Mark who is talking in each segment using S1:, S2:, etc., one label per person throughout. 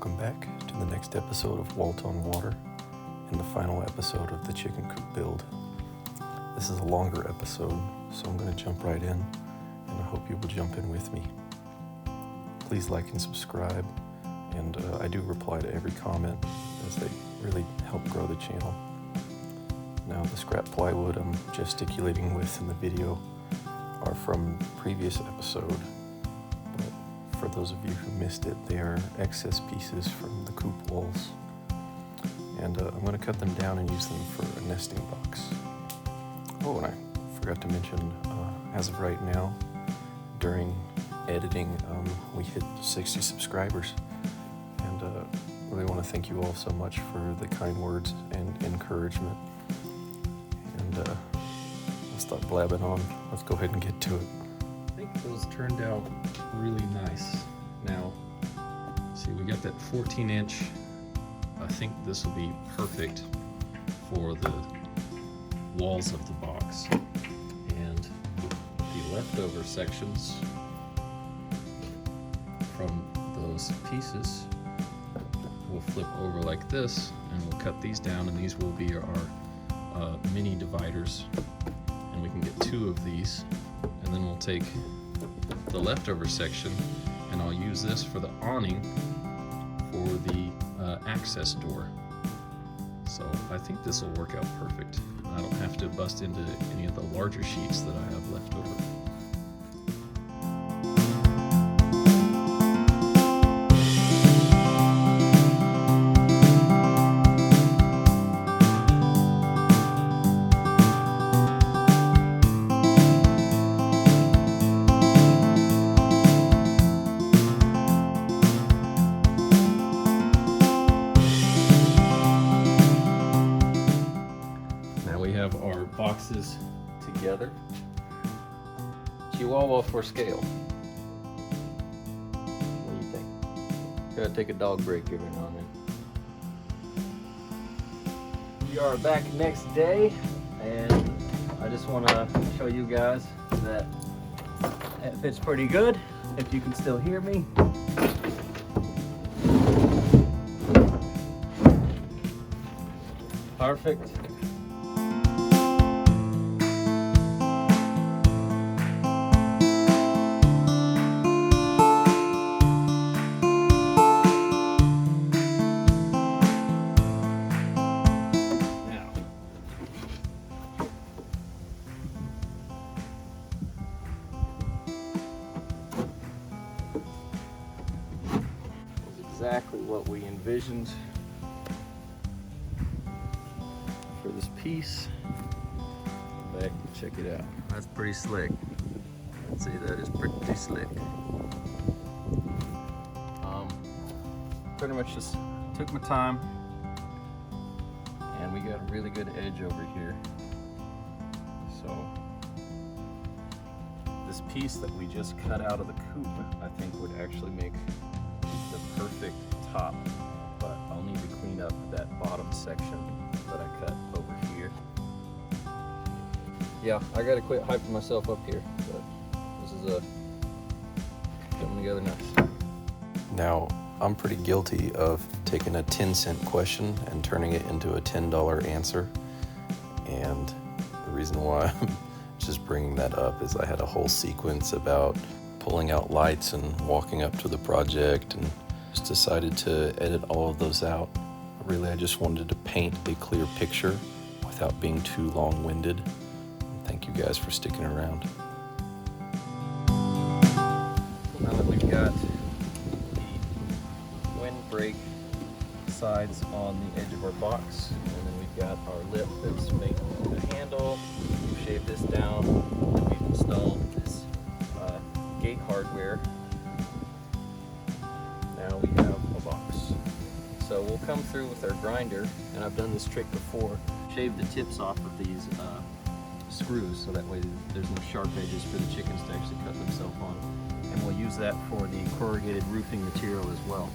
S1: Welcome back to the next episode of Walt on Water and the final episode of the chicken coop build. This is a longer episode, so I'm going to jump right in, and I hope you will jump in with me. Please like and subscribe, and I do reply to every comment as they really help grow the channel. Now, the scrap plywood I'm gesticulating with in the video are from previous episode, but for those of you who missed it, they are excess pieces from the coop walls, and I'm going to cut them down and use them for a nesting box. Oh, and I forgot to mention, as of right now, during editing, we hit 60 subscribers, and really want to thank you all so much for the kind words and encouragement. And I'll stop blabbing on. Let's go ahead and get to it.
S2: I think those turned out really nice. Now, see, we got that 14-inch. I think this will be perfect for the walls of the box. And the leftover sections from those pieces we'll flip over like this, and we'll cut these down, and these will be our mini dividers, and we can get 2 of these, and then we'll take the leftover section and I'll use this for the awning for the access door. So I think this will work out perfect. I don't have to bust into any of the larger sheets that I have left over. Our boxes together. Chihuahua for scale. What do you think? Gotta take a dog break every now and then. We are back next day, and I just want to show you guys that it fits pretty good, if you can still hear me. Perfect. Exactly what we envisioned for this piece. Back, check it out. That's pretty slick. Let's see, that is pretty slick. Pretty much just took my time, and we got a really good edge over here. So this piece that we just cut out of the coop, I think would actually make the perfect top, but I'll need to clean up that bottom section that I cut over here. Yeah, I gotta quit hyping myself up here, but this is coming together nice.
S1: Now, I'm pretty guilty of taking a 10-cent question and turning it into a $10 answer, and the reason why I'm just bringing that up is I had a whole sequence about pulling out lights and walking up to the project, and just decided to edit all of those out. Really, I just wanted to paint a clear picture without being too long-winded. Thank you guys for sticking around.
S2: Now that we've got the windbreak sides on the edge of our box, and then we've got our lip that's making the handle, we've shaved this down, and we've installed this gate hardware. Now we have a box. So we'll come through with our grinder, and I've done this trick before. Shave the tips off of these screws, so that way there's no sharp edges for the chickens to actually cut themselves on. And we'll use that for the corrugated roofing material as well.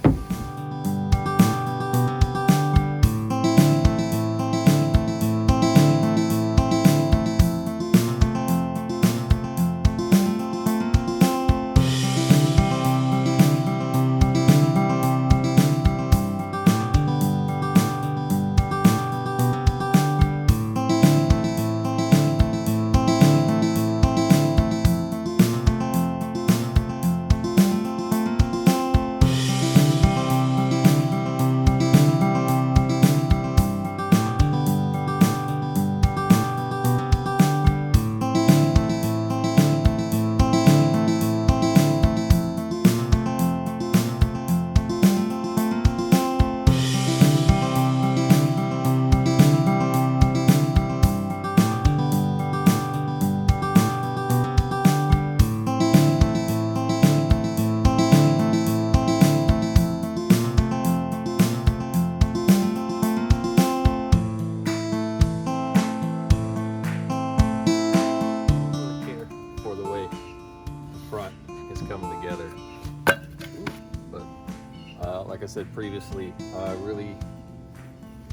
S2: like I said previously, I really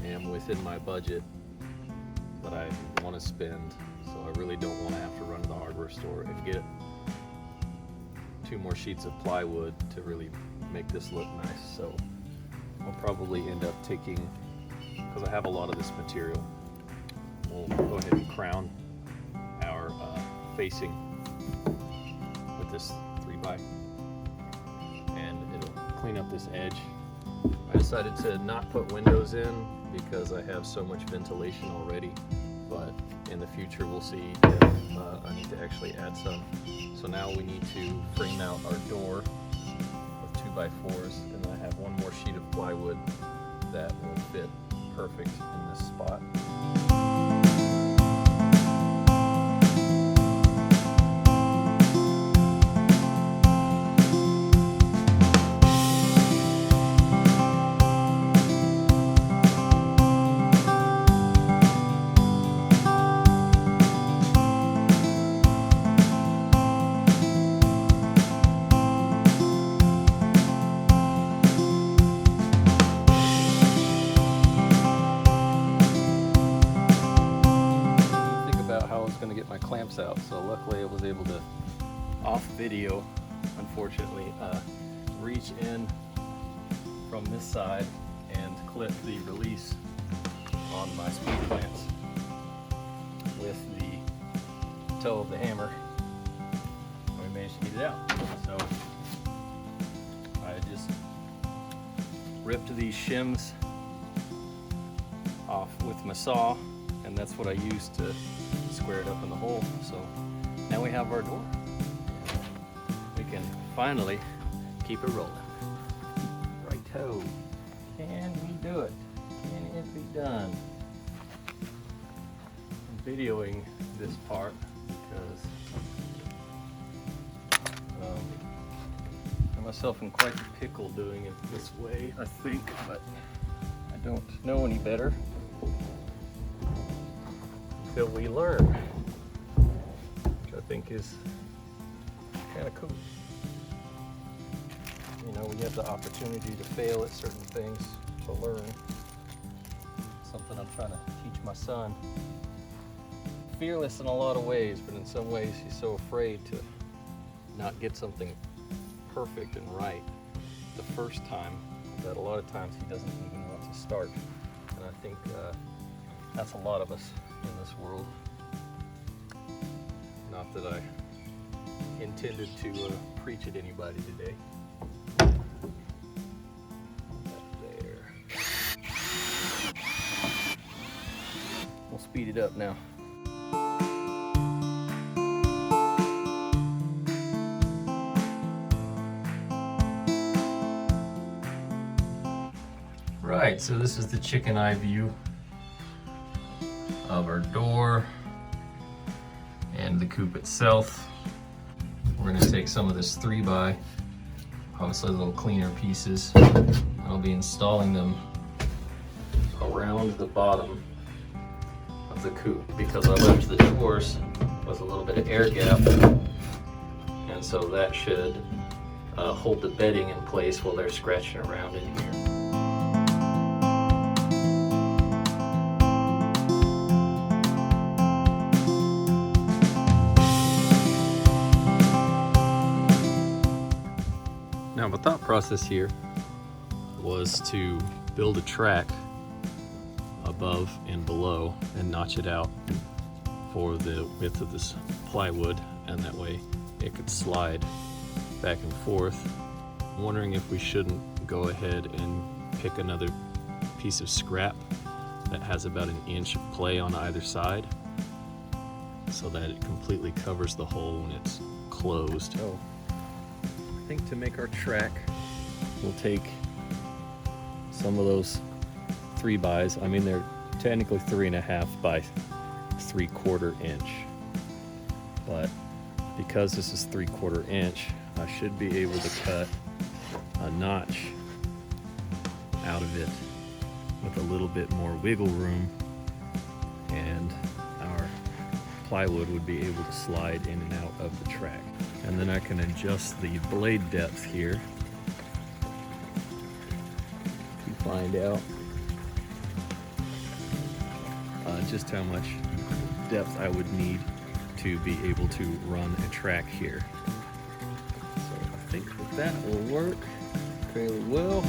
S2: am within my budget that I want to spend, so I really don't want to have to run to the hardware store and get 2 more sheets of plywood to really make this look nice. So I'll probably end up taking, because I have a lot of this material, we'll go ahead and crown our facing with this 3x, and it'll clean up this edge. I decided to not put windows in because I have so much ventilation already, but in the future we'll see if I need to actually add some. So now we need to frame out our door with 2x4s, and I have 1 more sheet of plywood that will fit perfect in this spot. Clamps out, so luckily I was able to, off video, unfortunately, reach in from this side and clip the release on my speed clamps with the toe of the hammer, and we managed to get it out. So I just ripped these shims off with my saw, and that's what I used to square it up in the hole. So now we have our door. We can finally keep it rolling. Righto. Can we do it? Can it be done? I'm videoing this part because I myself in quite the pickle doing it this way, I think, but I don't know any better until we learn, which I think is kind of cool. You know, we have the opportunity to fail at certain things to learn. Something I'm trying to teach my son. Fearless in a lot of ways, but in some ways he's so afraid to not get something perfect and right the first time that a lot of times he doesn't even want to start. And I think that's a lot of us in this world. Not that I intended to preach at anybody today. There. We'll speed it up now. Right, so this is the chicken eye view of our door and the coop itself. We're going to take some of this 3x, obviously little cleaner pieces. I'll be installing them around the bottom of the coop because I left the doors with a little bit of air gap, and so that should hold the bedding in place while they're scratching around in here. Now, my thought process here was to build a track above and below and notch it out for the width of this plywood, and that way it could slide back and forth. I'm wondering if we shouldn't go ahead and pick another piece of scrap that has about 1 inch of play on either side so that it completely covers the hole when it's closed. So I think to make our track, we'll take some of those 3x's. I mean, they're technically 3.5 by 3/4 inch, but because this is 3/4 inch, I should be able to cut a notch out of it with a little bit more wiggle room, and our plywood would be able to slide in and out of the track. And then I can adjust the blade depth here find out just how much depth I would need to be able to run a track here. So I think that will work fairly well.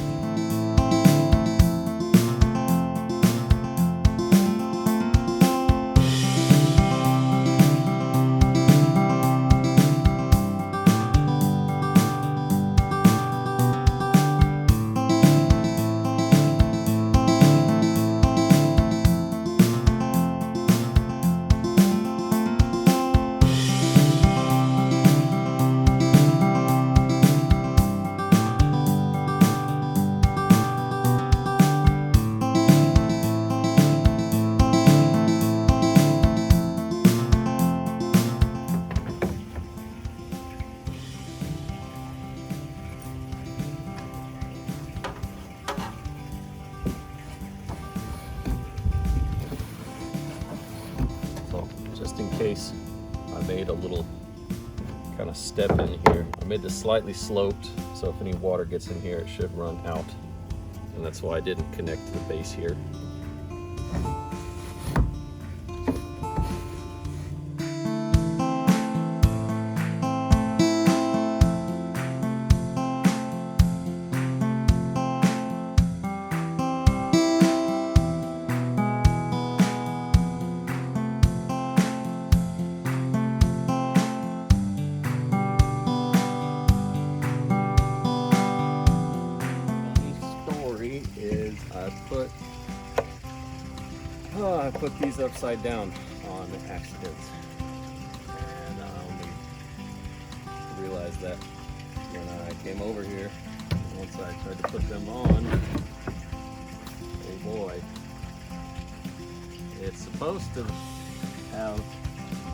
S2: Just in case, I made a little kind of step in here. I made this slightly sloped, so if any water gets in here, it should run out. And that's why I didn't connect to the base here. I put these upside down on accident, and I only realized that when I came over here. Once I tried to put them on, oh boy, it's supposed to have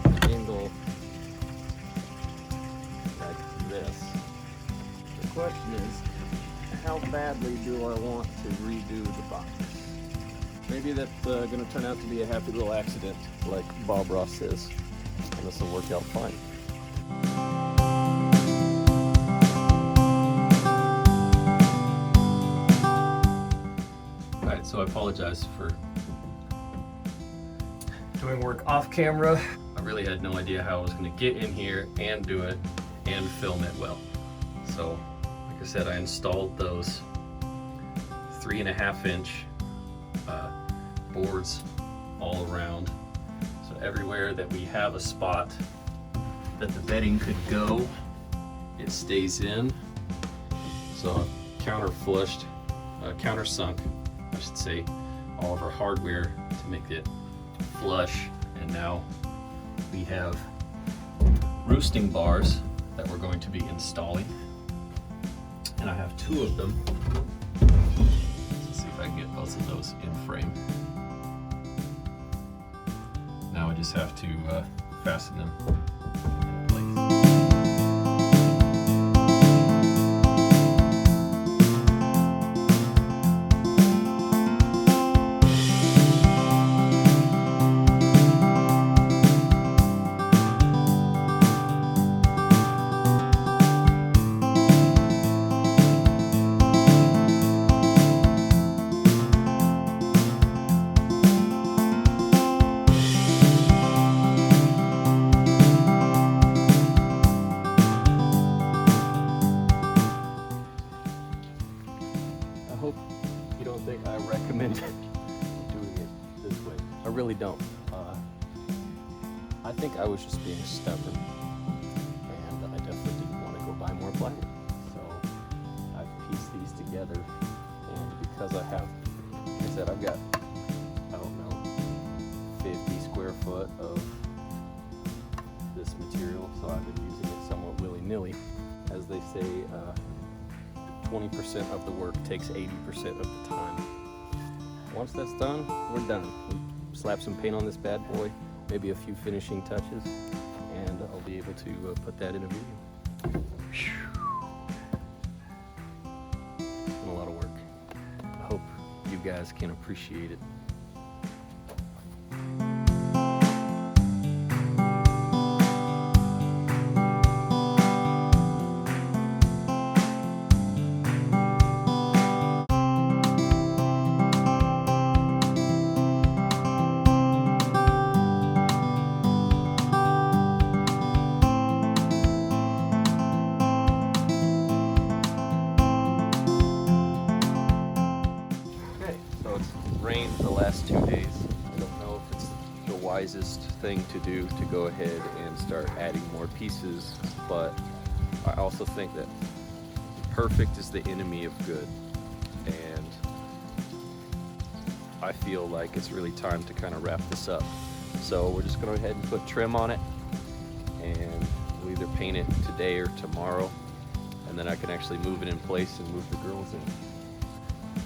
S2: an angle like this. The question is, how badly do I want to redo the box? Maybe that's going to turn out to be a happy little accident, like Bob Ross says, and this will work out fine. Alright, so I apologize for doing work off camera. I really had no idea how I was going to get in here and do it and film it well. So, like I said, I installed those 3.5-inch boards all around, so everywhere that we have a spot that the bedding could go, it stays in. So I've countersunk, I should say, all of our hardware to make it flush, and now we have roosting bars that we're going to be installing, and I have 2 of them. Let's see if I can get both of those in frame. Now I just have to fasten them in place. You don't think I recommend doing it this way. I really don't. I think I was just being stubborn, and I definitely didn't want to go buy more plywood. So I've pieced these together, and because I have, like I said, I've got, I don't know, 50 square foot of this material, so I've been using it somewhat willy-nilly. As they say, 20% of the work takes 80% of the time. Once that's done, we're done. We slap some paint on this bad boy, maybe a few finishing touches, and I'll be able to put that in a video. It's been a lot of work. I hope you guys can appreciate it.
S3: last 2 days. I don't know if it's the wisest thing to do to go ahead and start adding more pieces, but I also think that perfect is the enemy of good, and I feel like it's really time to kind of wrap this up. So we're just going to go ahead and put trim on it, and we'll either paint it today or tomorrow, and then I can actually move it in place and move the girls in.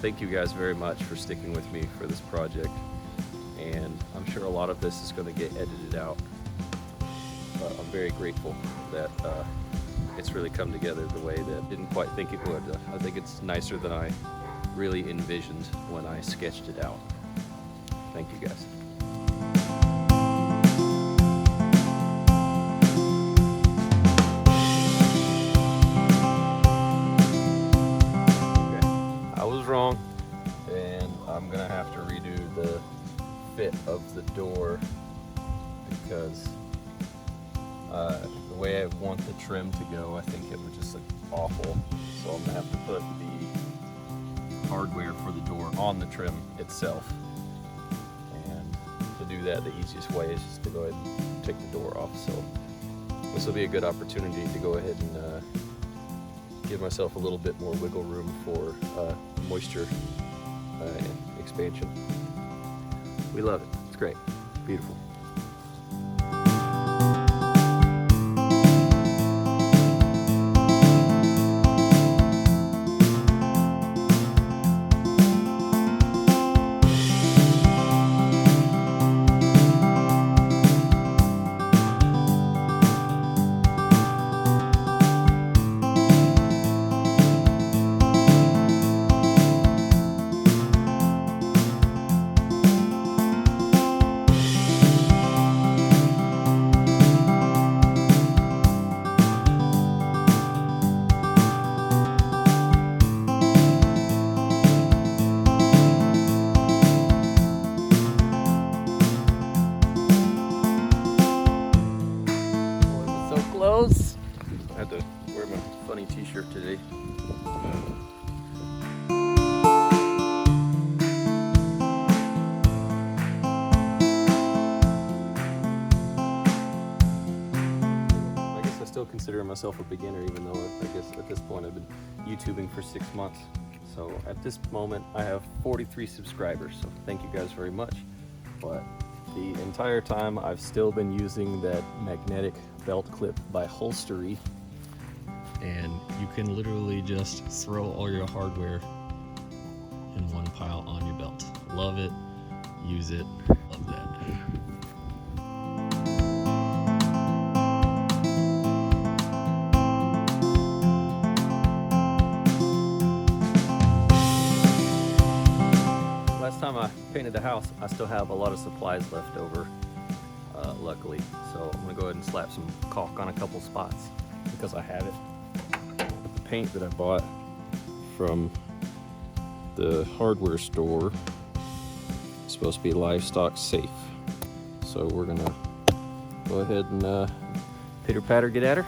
S3: Thank you guys very much for sticking with me for this project, and I'm sure a lot of this is going to get edited out, but I'm very grateful that it's really come together the way that I didn't quite think it would. I think it's nicer than I really envisioned when I sketched it out. Thank you guys. Wrong, and I'm gonna have to redo the fit of the door because the way I want the trim to go, I think it would just look awful. So I'm gonna have to put the hardware for the door on the trim itself, and to do that, the easiest way is just to go ahead and take the door off. So this will be a good opportunity to go ahead and give myself a little bit more wiggle room for moisture expansion. We love it. It's great. Beautiful. I had to wear my funny t-shirt today. I guess I still consider myself a beginner, even though I guess at this point I've been YouTubing for 6 months. So at this moment I have 43 subscribers, so thank you guys very much. But the entire time I've still been using that magnetic belt clip by Holstery,
S2: And you can literally just throw all your hardware in one pile on your belt. Love it, use it, love that.
S3: Last time I painted the house, I still have a lot of supplies left over, luckily. So I'm gonna go ahead and slap some caulk on a couple spots because I have it. The paint that I bought from the hardware store is supposed to be livestock safe. So we're gonna go ahead and pitter patter get at her.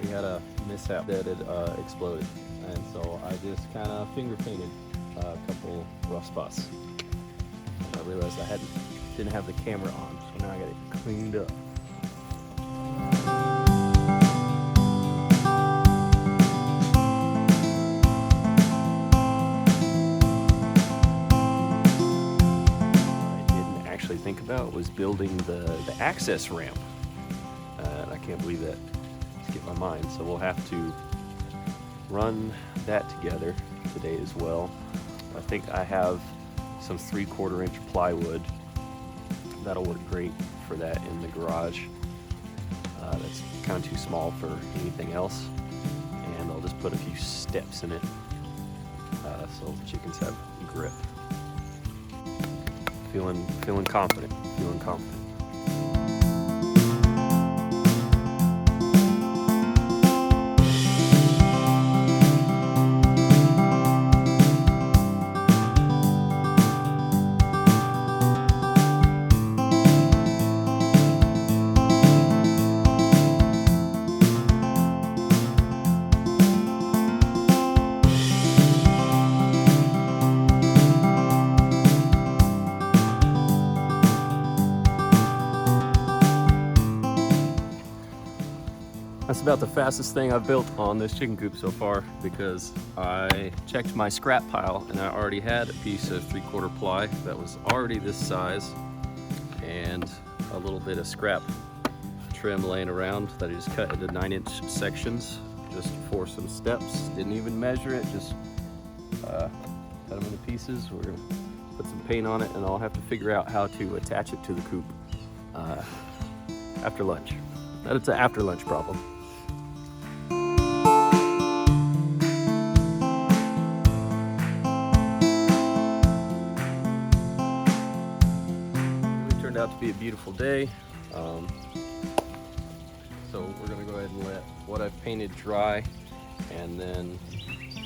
S3: We had a mishap that had exploded, and so I just kind of finger painted a couple rough spots. And I realized I didn't have the camera on, so now I got it cleaned up. What I didn't actually think about was building the access ramp. And I can't believe that skipped my mind. So we'll have to run that together today as well. I think I have some 3/4 inch plywood. That'll work great for that in the garage. That's kind of too small for anything else. And I'll just put a few steps in it so the chickens have grip. Feeling confident, feeling confident. about the fastest thing I've built on this chicken coop so far because I checked my scrap pile and I already had a piece of 3/4 ply that was already this size and a little bit of scrap trim laying around that I just cut into 9-inch sections just for some steps. Didn't even measure it, just cut them into pieces. We're gonna put some paint on it and I'll have to figure out how to attach it to the coop after lunch. That's an after lunch problem. It turned out to be a beautiful day. So we're gonna go ahead and let what I've painted dry, and then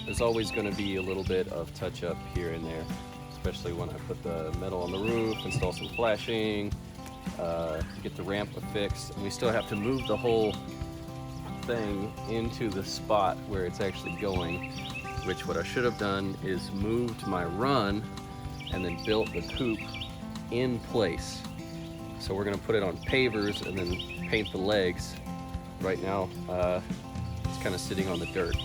S3: there's always gonna be a little bit of touch up here and there, especially when I put the metal on the roof, install some flashing, get the ramp fixed, and we still have to move the whole thing into the spot where it's actually going, which what I should have done is moved my run and then built the coop in place. So we're gonna put it on pavers and then paint the legs. Right now, it's kind of sitting on the dirt.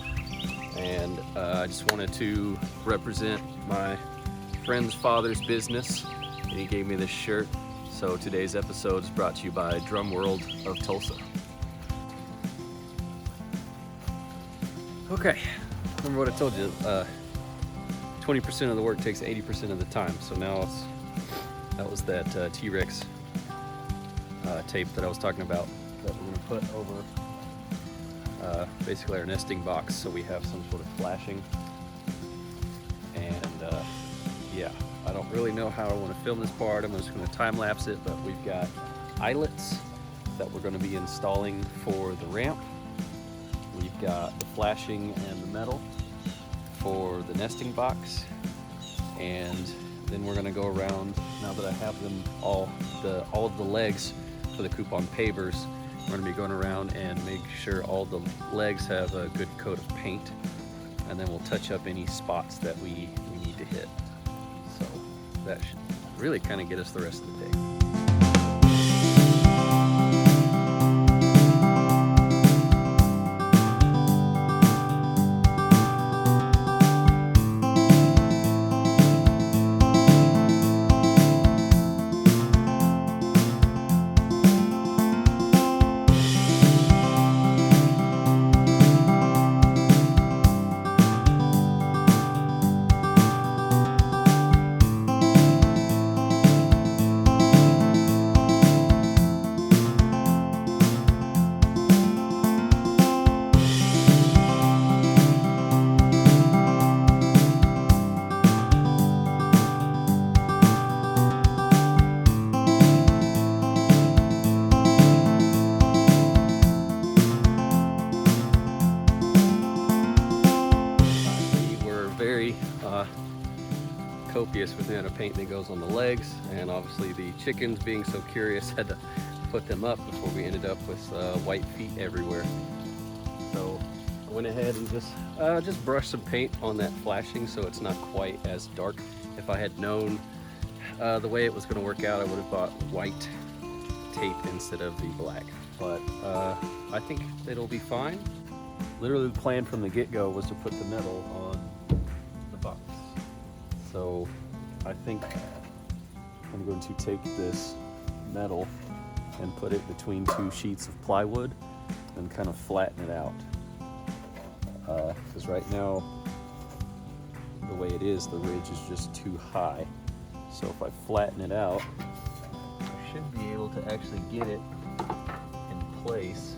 S3: And I just wanted to represent my friend's father's business, and he gave me this shirt. So today's episode is brought to you by Drum World of Tulsa. Okay, remember what I told you, 20% of the work takes 80% of the time. So now that was that T-Rex tape that I was talking about that we're gonna put over basically our nesting box so we have some sort of flashing. And yeah, I don't really know how I want to film this part. I'm just going to time lapse it, but we've got eyelets that we're going to be installing for the ramp. We've got the flashing and the metal for the nesting box, and then we're going to go around, now that I have them all of the legs for the coop on pavers, we're going to be going around and make sure all the legs have a good coat of paint, and then we'll touch up any spots that we need to hit. So that should really kind of get us the rest of the day. Copious with the amount of paint that goes on the legs, and obviously the chickens, being so curious, had to put them up before we ended up with white feet everywhere. So I went ahead and just brushed some paint on that flashing so it's not quite as dark. If I had known the way it was going to work out, I would have bought white tape instead of the black, but I think it'll be fine. Literally the plan from the get-go was to put the metal on the box. So I think I'm going to take this metal and put it between two sheets of plywood and kind of flatten it out. Because right now, the way it is, the ridge is just too high. So if I flatten it out, I should be able to actually get it in place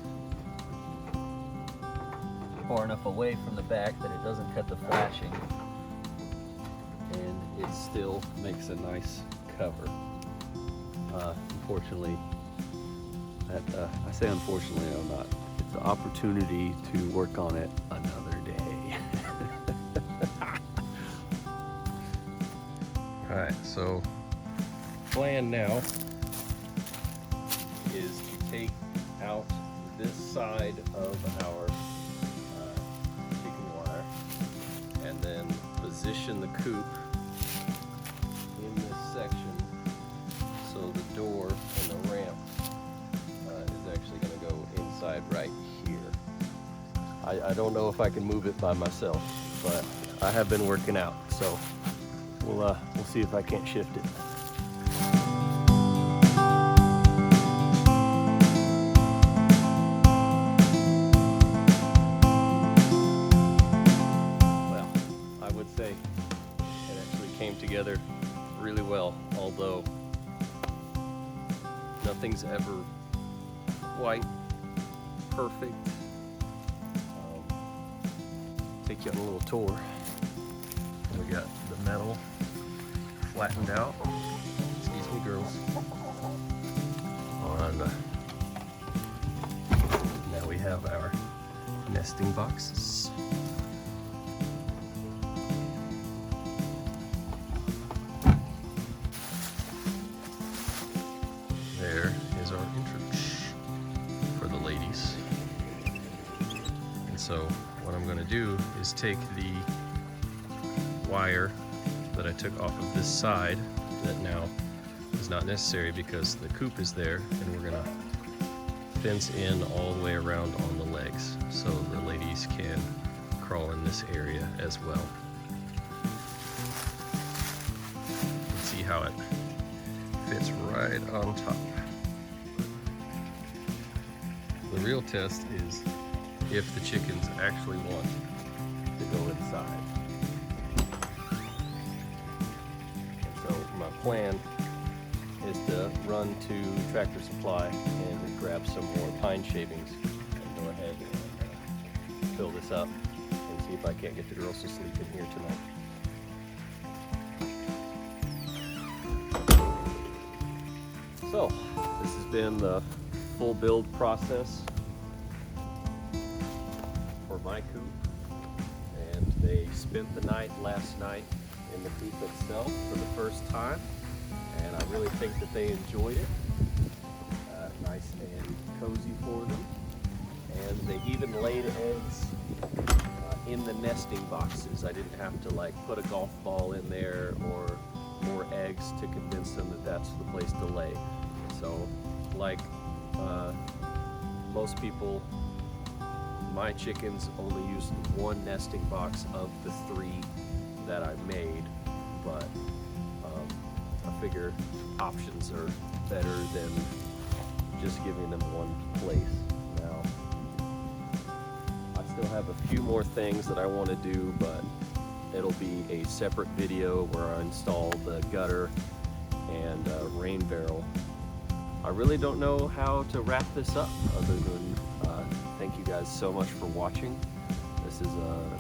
S3: far enough away from the back that it doesn't cut the flashing, and it still makes a nice cover. Unfortunately, I say unfortunately, I'm not. It's an opportunity to work on it another day.
S2: All right, so plan now
S3: Is to take out this side of our chicken wire and then position the coop in this section so the door and the ramp is actually going to go inside right here. I don't know if I can move it by myself, but I have been working out, so we'll see if I can't shift it. Well, I would say it actually came together really well, although nothing's ever quite perfect. Take you on a little tour. We got the metal flattened out. Excuse me, girls. Now we have our nesting boxes. There is our entrance for the ladies. And so what I'm going to do is take the wire that I took off of this side that now is not necessary because the coop is there, and we're going to fence in all the way around on the legs so the ladies can crawl in this area as well. You can see how it fits right on top. The real test is if the chickens actually want to go inside. And so my plan is to run to Tractor Supply and grab some more pine shavings and go ahead and fill this up and see if I can't get the girls to sleep in here tonight. So this has been the full build process for my coop, and they spent the night last night in the coop itself for the first time, and I really think that they enjoyed it. Nice and cozy for them, and they even laid eggs in the nesting boxes. I didn't have to like put a golf ball in there or more eggs to convince them that that's the place to lay. So like most people, my chickens only used one nesting box of the 3 that I made, but I figure options are better than just giving them one place. Now, I still have a few more things that I want to do, but it'll be a separate video where I install the gutter and rain barrel. I really don't know how to wrap this up other than thank you guys so much for watching. This is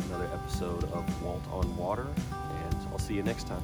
S3: another episode of Walt on Water, and I'll see you next time.